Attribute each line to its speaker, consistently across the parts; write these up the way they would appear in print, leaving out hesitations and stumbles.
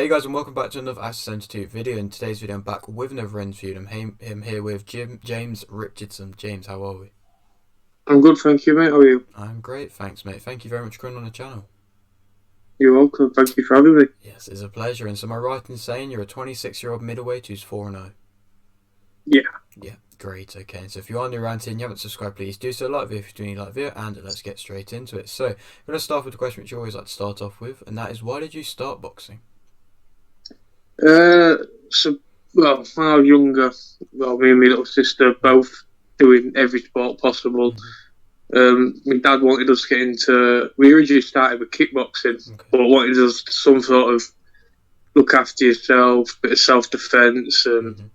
Speaker 1: Hey guys, and welcome back to another Undefeated video. In today's video I'm back with another interview and I'm here with James Richardson. James, how are we?
Speaker 2: I'm good, thank you, mate. How are you?
Speaker 1: I'm great, thanks mate. Thank you very much for coming on the channel.
Speaker 2: You're welcome. Thank you for having me.
Speaker 1: Yes, it's a pleasure. And so am I right in saying you're a 26-year-old middleweight who's 4-0?
Speaker 2: Yeah.
Speaker 1: Yeah, great, okay. So if you are new around here and you haven't subscribed, please do so. Like the video if you do like the video, and let's get straight into it. So, I'm going to start with the question which you always like to start off with, and that is, why did you start boxing?
Speaker 2: Uh, well, when I was younger, me and my little sister both doing every sport possible. My dad wanted us to get into. We originally started with kickboxing,
Speaker 1: Okay.
Speaker 2: but wanted us to some sort of look after yourself, bit of self-defense, and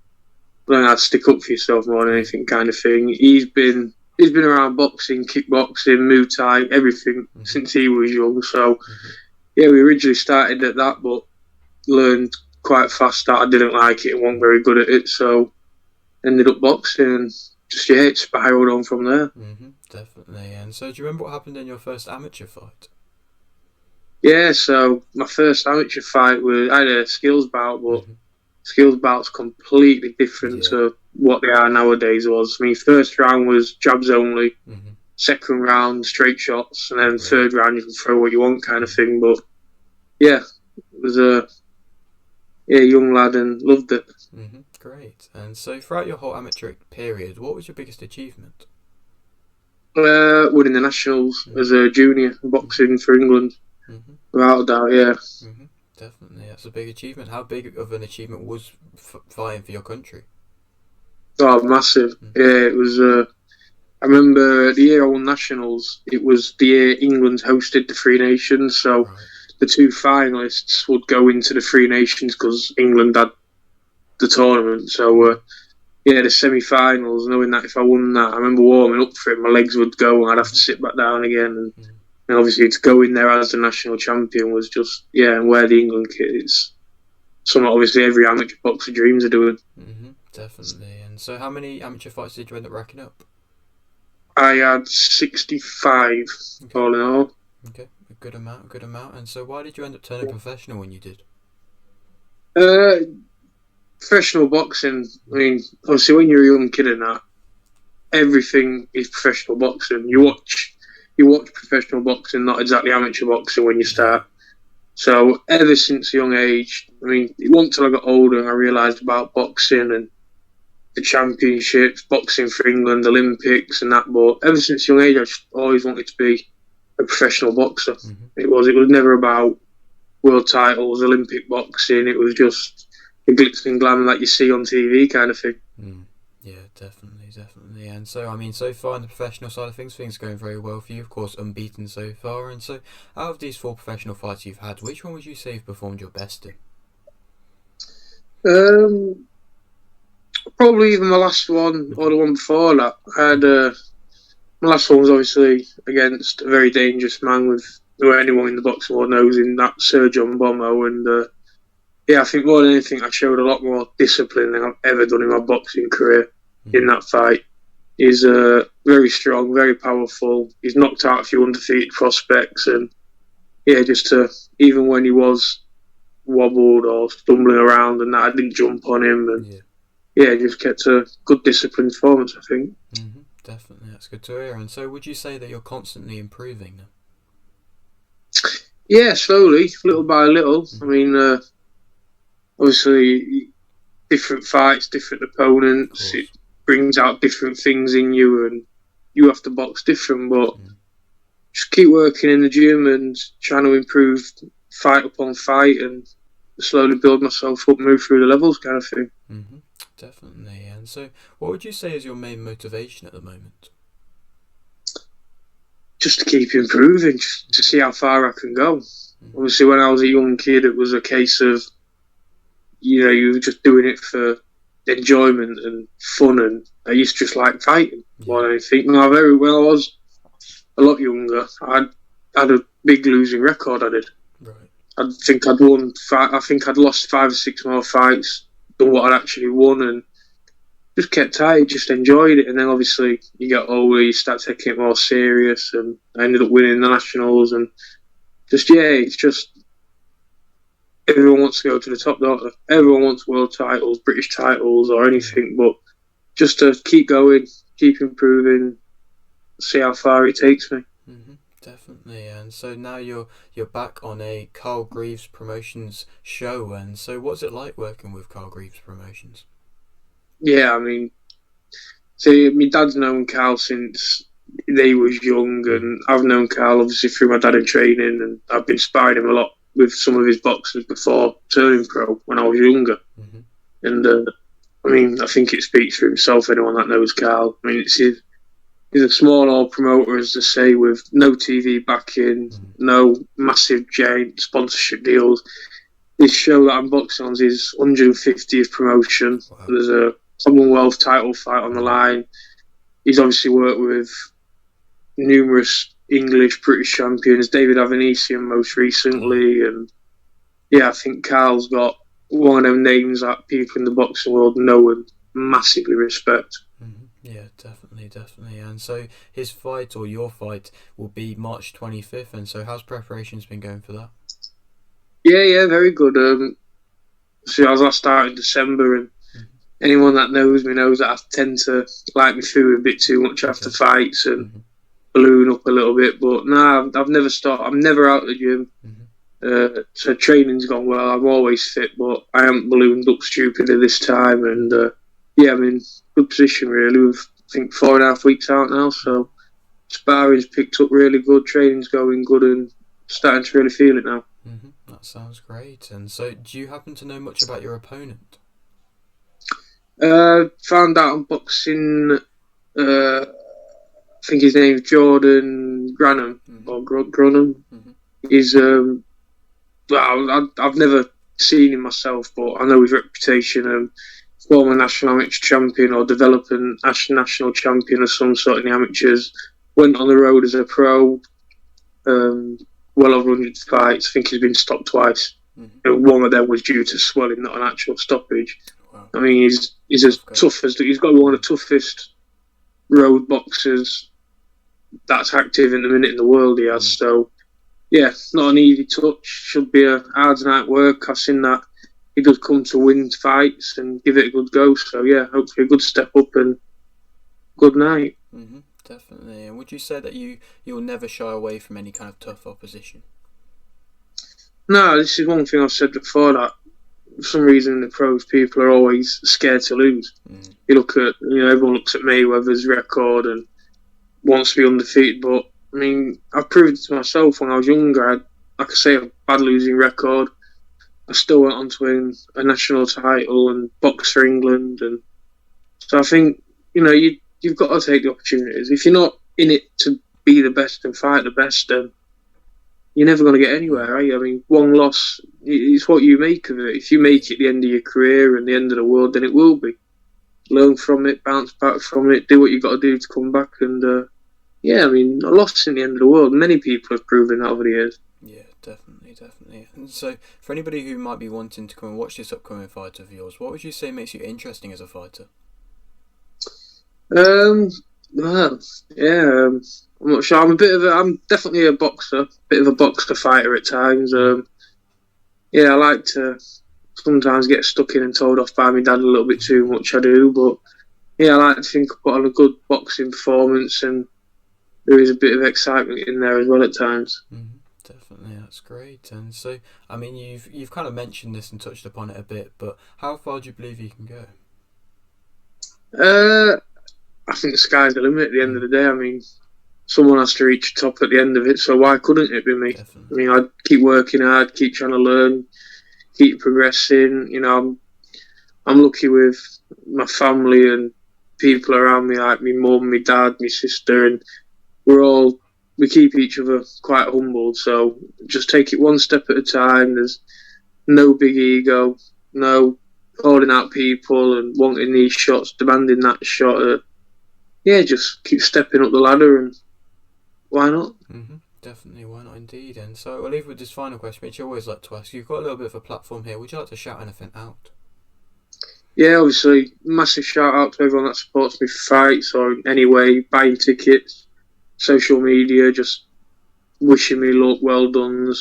Speaker 2: learn how to stick up for yourself more than anything, kind of thing. He's been around boxing, kickboxing, Muay Thai, everything since he was young. So yeah, we originally started at that, but learned quite fast that I didn't like it and wasn't very good at it, so ended up boxing and just it spiraled on from there.
Speaker 1: Definitely. And so, do you remember what happened in your first amateur fight?
Speaker 2: Yeah, so my first amateur fight was I had a skills bout, but skills bout's completely different to what they are nowadays. Was I mean, first round was jabs only, second round straight shots, and then third round you can throw what you want, kind of thing. But yeah, it was a young lad and loved it.
Speaker 1: Great. And so, throughout your whole amateur period, what was your biggest achievement?
Speaker 2: Winning the nationals as a junior boxing for England, without a doubt. Yeah.
Speaker 1: Definitely, that's a big achievement. How big of an achievement was fighting for your country?
Speaker 2: Oh, massive! Yeah, it was. I remember the year I won nationals. It was the year England hosted the Three Nations, so the two finalists would go into the Three Nations because England had the tournament. So yeah, the semi-finals. Knowing that if I won that, I remember warming up for it. My legs would go, and I'd have to sit back down again. And obviously, to go in there as the national champion was just and wear the England kit. It's something obviously every amateur boxer dreams of doing.
Speaker 1: Definitely. And so, how many amateur fights did you end up racking up?
Speaker 2: I had 65 all in all.
Speaker 1: Okay, a good amount, And so, why did you end up turning professional when you did?
Speaker 2: Professional boxing. I mean, obviously, when you're a young kid and that, everything is professional boxing. You watch professional boxing, not exactly amateur boxing when you start. So ever since a young age, I mean, it wasn't until I got older and I realised about boxing and the championships, boxing for England, Olympics and that. But ever since a young age, I just always wanted to be a professional boxer. It was never about world titles, Olympic boxing. It was just the glitz and glam that you see on TV kind of thing.
Speaker 1: Yeah, definitely. And so, I mean, so far in the professional side of things are going very well for you. Of course, unbeaten so far. And so, out of these 4 professional fights you've had, which one would you say you've performed your best
Speaker 2: in? Probably even my last one or the one before that. I had my last one was obviously against a very dangerous man who anyone in the boxing world knows in that Sir John Bommo. And I think more than anything, I showed a lot more discipline than I've ever done in my boxing career in that fight. He's very strong, very powerful. He's knocked out a few undefeated prospects, and just even when he was wobbled or stumbling around and that, I didn't jump on him, and just kept a good disciplined performance, I think.
Speaker 1: Definitely, that's good to hear. And so, would you say that you're constantly improving now?
Speaker 2: Yeah, slowly, little by little. I mean, obviously, different fights, different opponents. It brings out different things in you, and you have to box different. But just keep working in the gym and trying to improve fight upon fight, and slowly build myself up, move through the levels, kind of thing.
Speaker 1: Definitely. And so, what would you say is your main motivation at the moment?
Speaker 2: Just to keep improving, just to see how far I can go. Obviously, when I was a young kid, it was a case of, you were just doing it for enjoyment and fun, and I used to just like fighting more than anything. When I was a lot younger, I had a big losing record. I did. I think I'd won. I think I'd lost 5 or 6 more fights than what I'd actually won, and just kept tight, just enjoyed it. And then obviously you get older, you start taking it more serious, and I ended up winning the nationals. And it's just everyone wants to go to the top, don't they? Everyone wants world titles, British titles, or anything, but just to keep going, keep improving, see how far it takes me.
Speaker 1: Definitely. And so now you're back on a Carl Greaves Promotions show, and so what's it like working with Carl Greaves Promotions?
Speaker 2: Yeah, I mean, see, my dad's known Carl since they was young, and I've known Carl obviously through my dad in training, and I've been sparring him a lot with some of his boxers before turning pro when I was younger. And I mean, I think it speaks for himself. Anyone that knows Carl, I mean, he's a small old promoter, as they say, with no TV backing, no massive giant sponsorship deals. This show that I'm boxing on is his 150th promotion. Wow. There's a Commonwealth title fight on the line. He's obviously worked with numerous English, British champions, David Avanesian most recently, and yeah, I think Carl's got one of them names that people in the boxing world know and massively respect.
Speaker 1: Yeah, definitely. And so his fight, or your fight, will be March 25th, and so how's preparations been going for that?
Speaker 2: Yeah, very good. So I was last started in December, and anyone that knows me knows that I tend to like my food a bit too much after fights and balloon up a little bit. But no, I've never started. I'm never out of the gym. So training's gone well. I'm always fit, but I haven't ballooned up stupidly this time. And yeah, I'm in good position really. We've, I think, 4.5 weeks out now, so sparring's picked up really good. Training's going good, and starting to really feel it now.
Speaker 1: That sounds great. And so, do you happen to know much about your opponent?
Speaker 2: Found out on boxing. I think his name's Jordan Granham or Grunham. He's well, I've never seen him myself, but I know his reputation. Former national amateur champion or developing national champion of some sort in the amateurs. Went on the road as a pro. Well over 100 fights. I think he's been stopped twice. One of them was due to swelling, not an actual stoppage. Wow. I mean, he's as tough as he's got to be one of the toughest road boxers that's active in the minute in the world. He has so. Yeah, not an easy touch. Should be a hard night work. I've seen that he does come to win fights and give it a good go. So yeah, hopefully a good step up and good night.
Speaker 1: Definitely. And would you say that you'll never shy away from any kind of tough opposition?
Speaker 2: No, this is one thing I've said before, that for some reason in the pros people are always scared to lose. You look at, everyone looks at Mayweather's record and wants to be undefeated, but I mean, I've proved it to myself when I was younger. I had, like I say, a bad losing record. I still went on to win a national title and box for England, and so I think you've got to take the opportunities. If you're not in it to be the best and fight the best, then you're never going to get anywhere, are you? I mean, one loss, it's what you make of it. If you make it the end of your career and the end of the world, then it will be. Learn from it, bounce back from it, do what you've got to do to come back, and yeah, I mean, a loss isn't the end of the world. Many people have proven that over the years.
Speaker 1: Yeah, definitely. And so, for anybody who might be wanting to come and watch this upcoming fight of yours, what would you say makes you interesting as a fighter?
Speaker 2: Well, yeah, I'm not sure. I'm definitely a boxer, bit of a boxer fighter at times. Yeah, I like to sometimes get stuck in and told off by my dad a little bit too much. I do, but yeah, I like to think I put on a good boxing performance, and there is a bit of excitement in there as well at times.
Speaker 1: Definitely, that's great. And so, I mean, you've kind of mentioned this and touched upon it a bit, but how far do you believe you can go?
Speaker 2: I think the sky's the limit at the end of the day. I mean, someone has to reach the top at the end of it, so why couldn't it be me? Definitely. I mean, I'd keep working hard, keep trying to learn, keep progressing. I'm lucky with my family and people around me, like my mum, my dad, my sister, and we keep each other quite humbled, so just take it one step at a time. There's no big ego, no calling out people and wanting these shots, demanding that shot. Yeah, just keep stepping up the ladder, and why not?
Speaker 1: Definitely, why not indeed. And so I'll leave with this final question, which I always like to ask. You've got a little bit of a platform here. Would you like to shout anything out?
Speaker 2: Yeah, obviously, massive shout out to everyone that supports me for fights or in any way, buying tickets, social media, just wishing me luck, well done.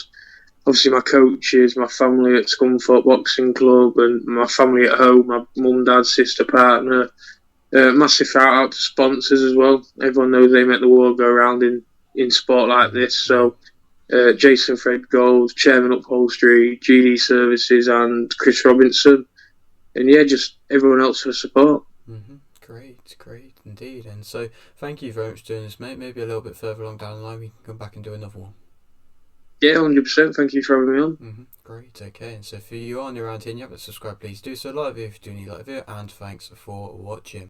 Speaker 2: obviously my coaches, my family at Scunthorpe Boxing Club, and my family at home, my mum, dad, sister, partner. Massive shout out to sponsors as well. Everyone knows they make the world go round in sport like this. So Jason Fred Gold, Chairman Upholstery, GD Services, and Chris Robinson. And yeah, just everyone else for support.
Speaker 1: Mm-hmm. Great indeed. And so thank you very much for doing this, mate. Maybe a little bit further along down the line we can come back and do another one.
Speaker 2: Yeah, 100%. Thank you for having me on.
Speaker 1: Mm-hmm. Great, okay. And so if you are new around here and you haven't subscribed, please do so. Like the video if you do need like the video, and thanks for watching.